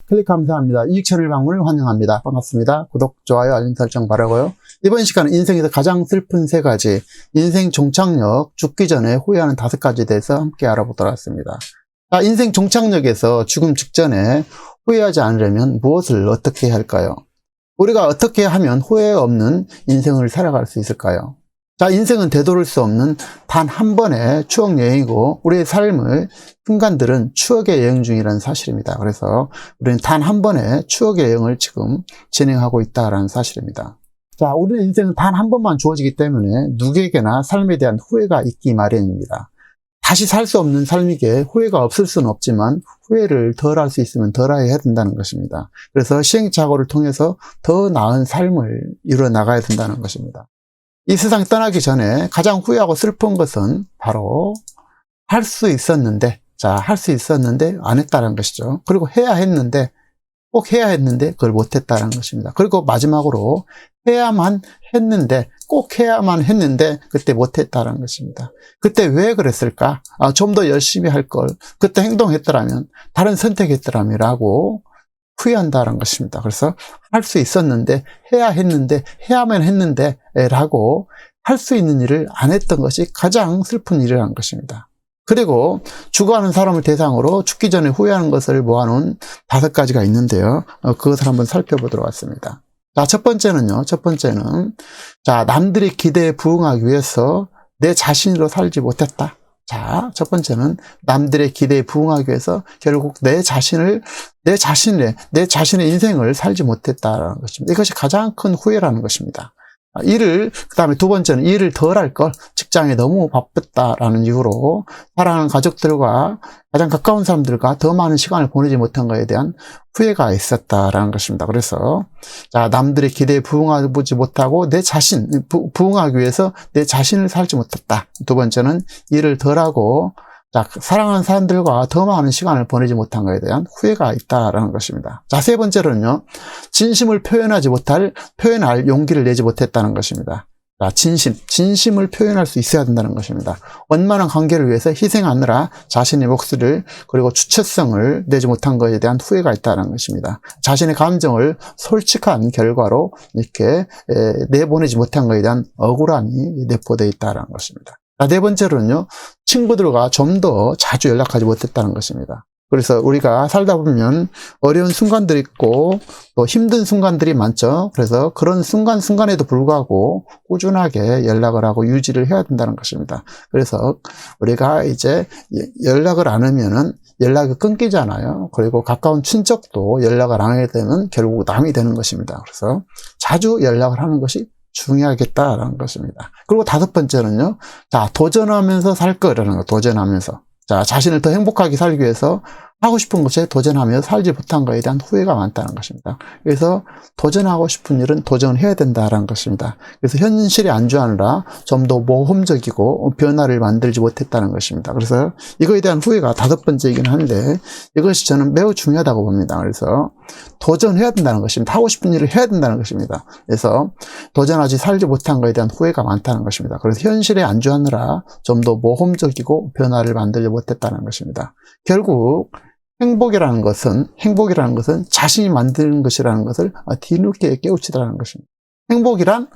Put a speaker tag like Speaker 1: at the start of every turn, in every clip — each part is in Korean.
Speaker 1: 클릭 감사합니다. 이익 채널 방문을 환영합니다. 반갑습니다. 구독, 좋아요, 알림 설정 바라고요. 이번 시간은 인생에서 가장 슬픈 3가지, 인생 종착역, 죽기 전에 후회하는 5가지에 대해서 함께 알아보도록 하겠습니다. 자, 인생 종착역에서 죽음 직전에 후회하지 않으려면 무엇을 어떻게 해야 할까요? 우리가 어떻게 하면 후회 없는 인생을 살아갈 수 있을까요? 자, 인생은 되돌릴 수 없는 단 한 번의 추억 여행이고 우리의 삶의 순간들은 추억의 여행 중이라는 사실입니다. 그래서 우리는 단 한 번의 추억의 여행을 지금 진행하고 있다는 사실입니다. 자, 우리의 인생은 단 한 번만 주어지기 때문에 누구에게나 삶에 대한 후회가 있기 마련입니다. 다시 살 수 없는 삶이기에 후회가 없을 수는 없지만 후회를 덜 할 수 있으면 덜 해야 된다는 것입니다. 그래서 시행착오를 통해서 더 나은 삶을 이루어 나가야 된다는 것입니다. 이 세상 떠나기 전에 가장 후회하고 슬픈 것은 바로 할 수 있었는데, 할 수 있었는데 안 했다는 것이죠. 그리고 해야 했는데, 꼭 해야 했는데 그걸 못했다는 것입니다. 그리고 마지막으로 해야만 했는데, 꼭 해야만 했는데 그때 못했다는 것입니다. 그때 왜 그랬을까? 좀 더 열심히 할 걸, 그때 행동했더라면, 다른 선택했더라면 라고 후회한다는 것입니다. 그래서 할 수 있었는데, 해야 했는데, 해야만 했는데 라고 할 수 있는 일을 안 했던 것이 가장 슬픈 일이라는 것입니다. 그리고 죽어가는 사람을 대상으로 죽기 전에 후회하는 것을 모아놓은 5가지가 있는데요. 그것을 한번 살펴보도록 하겠습니다. 자, 첫 번째는, 남들의 기대에 부응하기 위해서 내 자신으로 살지 못했다. 자, 첫 번째는 남들의 기대에 부응하기 위해서 결국 내 자신의 인생을 살지 못했다는 것입니다. 이것이 가장 큰 후회라는 것입니다. 그 다음에 두 번째는 일을 덜 할 걸, 직장에 너무 바빴다라는 이유로 사랑하는 가족들과 가장 가까운 사람들과 더 많은 시간을 보내지 못한 것에 대한 후회가 있었다라는 것입니다. 그래서, 남들의 기대에 부응하지 못하고 부응하기 위해서 내 자신을 살지 못했다. 두 번째는 일을 덜 하고, 사랑하는 사람들과 더 많은 시간을 보내지 못한 것에 대한 후회가 있다라는 것입니다. 자, 세 번째로는요, 진심을 표현할 용기를 내지 못했다는 것입니다. 자, 진심을 표현할 수 있어야 된다는 것입니다. 원만한 관계를 위해서 희생하느라 자신의 목소리를 그리고 주체성을 내지 못한 것에 대한 후회가 있다는 것입니다. 자신의 감정을 솔직한 결과로 이렇게 내보내지 못한 것에 대한 억울함이 내포되어 있다는 것입니다. 자, 네 번째로는요, 친구들과 좀 더 자주 연락하지 못했다는 것입니다. 그래서 우리가 살다 보면 어려운 순간들이 있고 또 힘든 순간들이 많죠. 그래서 그런 순간에도 불구하고 꾸준하게 연락을 하고 유지를 해야 된다는 것입니다. 그래서 우리가 이제 연락을 안 하면은 연락이 끊기잖아요. 그리고 가까운 친척도 연락을 안 하게 되면 결국 남이 되는 것입니다. 그래서 자주 연락을 하는 것이 중요하겠다라는 것입니다. 그리고 5번째는요, 도전하면서 살 거라는 거, 도전하면서. 자신을 더 행복하게 살기 위해서 하고 싶은 것에 도전하며 살지 못한 것에 대한 후회가 많다는 것입니다. 그래서 도전하고 싶은 일은 도전해야 된다는 것입니다. 그래서 현실에 안주하느라 좀 더 모험적이고 변화를 만들지 못했다는 것입니다. 그래서 이거에 대한 후회가 5번째이긴 한데 이것이 저는 매우 중요하다고 봅니다. 그래서 도전해야 된다는 것입니다. 하고 싶은 일을 해야 된다는 것입니다. 그래서 도전하지 살지 못한 것에 대한 후회가 많다는 것입니다. 그래서 현실에 안주하느라 좀 더 모험적이고 변화를 만들지 못했다는 것입니다. 결국 행복이라는 것은 자신이 만드는 것이라는 것을 뒤늦게 깨우치더라는 것입니다. 행복이란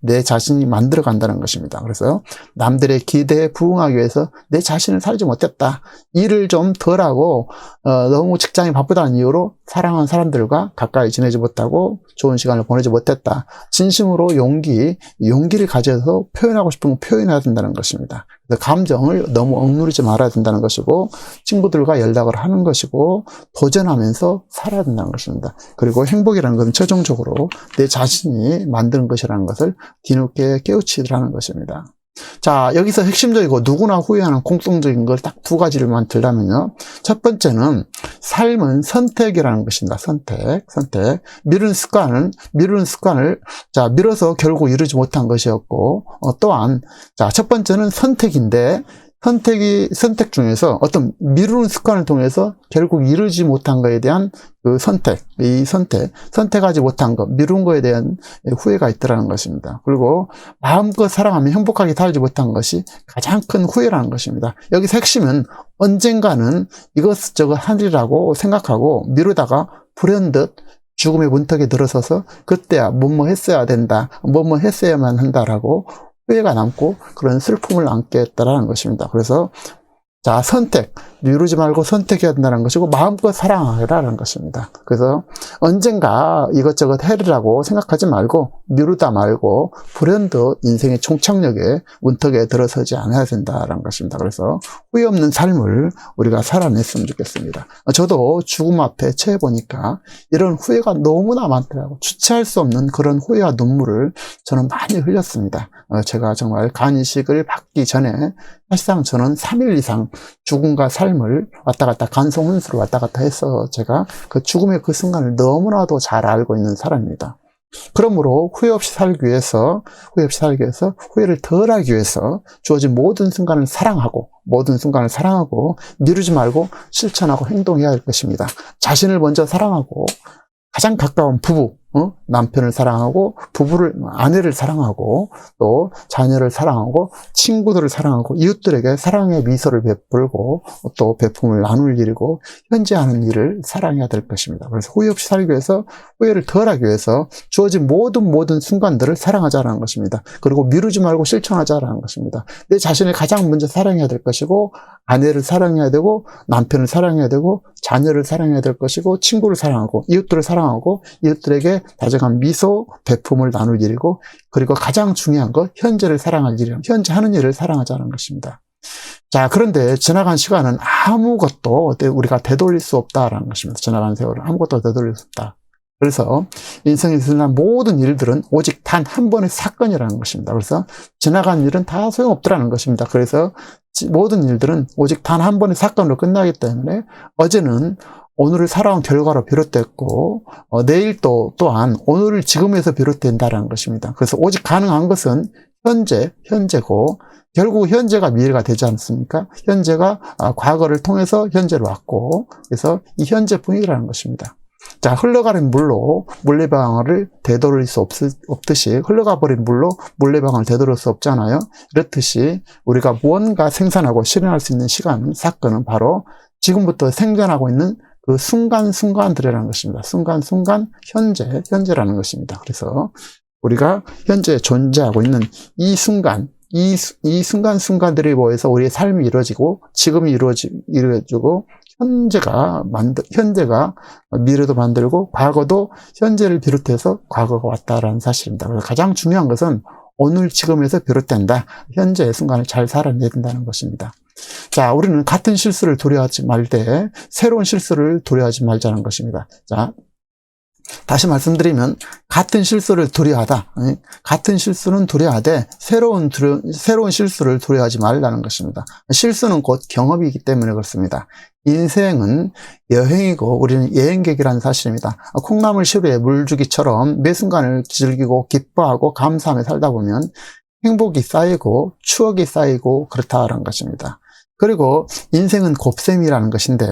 Speaker 1: 내 자신이 만들어 간다는 것입니다. 그래서 남들의 기대에 부응하기 위해서 내 자신을 살지 못했다. 일을 좀 덜 하고 너무 직장이 바쁘다는 이유로 사랑하는 사람들과 가까이 지내지 못하고 좋은 시간을 보내지 못했다. 진심으로 용기를 가져서 표현하고 싶은 거 표현해야 된다는 것입니다. 그래서 감정을 너무 억누르지 말아야 된다는 것이고 친구들과 연락을 하는 것이고 도전하면서 살아야 된다는 것입니다. 그리고 행복이라는 것은 최종적으로 내 자신이 만드는 것이라는 것을 뒤늦게 깨우치라는 것입니다. 자, 여기서 핵심적이고 누구나 후회하는 공통적인 걸 딱 2가지를만 들자면요. 첫 번째는 삶은 선택이라는 것입니다. 선택. 미루는 습관을 밀어서 결국 이루지 못한 것이었고, 또한, 첫 번째는 선택인데, 선택 중에서 어떤 미루는 습관을 통해서 결국 이루지 못한 것에 대한 그 선택하지 못한 것, 미룬 것에 대한 후회가 있더라는 것입니다. 그리고 마음껏 사랑하며 행복하게 살지 못한 것이 가장 큰 후회라는 것입니다. 여기서 핵심은 언젠가는 이것저것 하리라고 생각하고 미루다가 불현듯 죽음의 문턱에 들어서서 그때야 뭐뭐 했어야 된다, 뭐뭐 했어야만 한다라고 후회가 남고 그런 슬픔을 안게 했다라는 것입니다. 그래서 자, 미루지 말고 선택해야 된다는 것이고 마음껏 사랑하라는 것입니다. 그래서 언젠가 이것저것 해리라고 생각하지 말고 미루다 말고 불현듯 인생의 총착역에 문턱에 들어서지 않아야 된다는 것입니다. 그래서 후회 없는 삶을 우리가 살아냈으면 좋겠습니다. 저도 죽음 앞에 처해 보니까 이런 후회가 너무나 많더라고요. 주체할 수 없는 그런 후회와 눈물을 저는 많이 흘렸습니다. 제가 정말 간 이식을 받기 전에 사실상 저는 3일 이상 죽음과 삶을 왔다 갔다 간송 혼수를 왔다 갔다 해서 제가 그 죽음의 그 순간을 너무나도 잘 알고 있는 사람입니다. 그러므로 후회 없이 살기 위해서 후회를 덜 하기 위해서 주어진 모든 순간을 사랑하고 미루지 말고 실천하고 행동해야 할 것입니다. 자신을 먼저 사랑하고 가장 가까운 부부, 남편을 사랑하고 아내를 사랑하고 또 자녀를 사랑하고 친구들을 사랑하고 이웃들에게 사랑의 미소를 베풀고 또 배품을 나눌 일이고 현재 하는 일을 사랑해야 될 것입니다. 그래서 후회 없이 살기 위해서 후회를 덜하기 위해서 주어진 모든 순간들을 사랑하자라는 것입니다. 그리고 미루지 말고 실천하자라는 것입니다. 내 자신을 가장 먼저 사랑해야 될 것이고 아내를 사랑해야 되고 남편을 사랑해야 되고 자녀를 사랑해야 될 것이고 친구를 사랑하고 이웃들을 사랑하고 이웃들에게 다정한 미소, 배품을 나눌 일이고 그리고 가장 중요한 것 현재를 사랑할 일이고 현재 하는 일을 사랑하자는 것입니다. 자, 그런데 지나간 시간은 아무것도 우리가 되돌릴 수 없다라는 것입니다. 지나간 세월은 아무것도 되돌릴 수 없다. 그래서 인생에서 일어난 모든 일들은 오직 단 한 번의 사건이라는 것입니다. 그래서 지나간 일은 다 소용없더라는 것입니다. 그래서 모든 일들은 오직 단 한 번의 사건으로 끝나기 때문에 어제는 오늘을 살아온 결과로 비롯됐고 내일 또한 오늘을 지금에서 비롯된다는 것입니다. 그래서 오직 가능한 것은 현재고 결국 현재가 미래가 되지 않습니까? 현재가 과거를 통해서 현재로 왔고 그래서 이 현재뿐이라는 것입니다. 자, 흘러가는 물로 물레방아를 되돌릴 수 없듯이 흘러가버린 물로 물레방아를 되돌릴 수 없잖아요. 이렇듯이 우리가 무언가 생산하고 실현할 수 있는 사건은 바로 지금부터 생존하고 있는 그 순간순간들이라는 것입니다. 순간순간 현재라는 것입니다. 그래서 우리가 현재 존재하고 있는 이 순간순간들에 의해서 우리의 삶이 이루어지고 지금이 이루어지고 현재가 미래도 만들고 과거도 현재를 비롯해서 과거가 왔다라는 사실입니다. 그래서 가장 중요한 것은 오늘 지금에서 비롯된다. 현재의 순간을 잘 살아내야 된다는 것입니다. 자, 우리는 같은 실수를 두려워하지 말되 새로운 실수를 두려워하지 말자는 것입니다. 자, 다시 말씀드리면 같은 실수를 두려워하다. 같은 실수는 두려워하되 새로운 실수를 두려워하지 말라는 것입니다. 실수는 곧 경험이기 때문에 그렇습니다. 인생은 여행이고 우리는 여행객이라는 사실입니다. 콩나물 시루에 물주기처럼 매 순간을 즐기고 기뻐하고 감사하며 살다 보면 행복이 쌓이고 추억이 쌓이고 그렇다는 것입니다. 그리고 인생은 곱셈이라는 것인데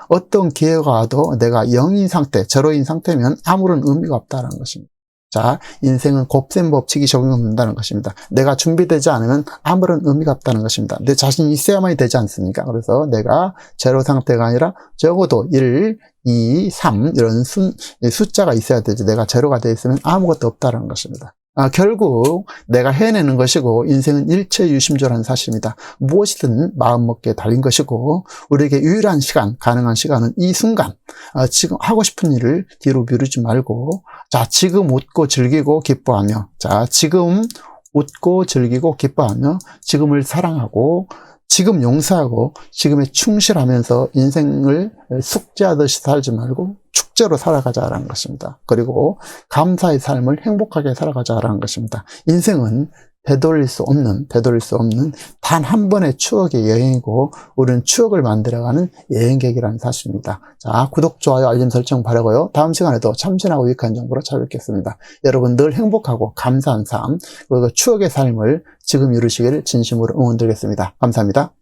Speaker 1: 어떤 기회가 와도 내가 0인 상태, 제로인 상태면 아무런 의미가 없다는 것입니다. 자, 인생은 곱셈 법칙이 적용된다는 것입니다. 내가 준비되지 않으면 아무런 의미가 없다는 것입니다. 내 자신이 있어야만이 되지 않습니까? 그래서 내가 제로 상태가 아니라 적어도 1, 2, 3 이런 숫자가 있어야 되지. 내가 제로가 되어 있으면 아무것도 없다는 것입니다. 결국 내가 해내는 것이고 인생은 일체유심조라는 사실입니다. 무엇이든 마음먹기에 달린 것이고 우리에게 유일한 시간, 가능한 시간은 이 순간 지금 하고 싶은 일을 뒤로 미루지 말고 자, 지금 웃고 즐기고 기뻐하며 지금을 사랑하고 지금 용서하고 지금에 충실하면서 인생을 숙제하듯이 살지 말고 축제로 살아가자라는 것입니다. 그리고 감사의 삶을 행복하게 살아가자라는 것입니다. 인생은 되돌릴 수 없는 단 한 번의 추억의 여행이고, 우리는 추억을 만들어가는 여행객이라는 사실입니다. 자, 구독, 좋아요, 알림 설정 바라고요. 다음 시간에도 참신하고 유익한 정보로 찾아뵙겠습니다. 여러분 늘 행복하고 감사한 삶, 그리고 추억의 삶을 지금 이루시기를 진심으로 응원드리겠습니다. 감사합니다.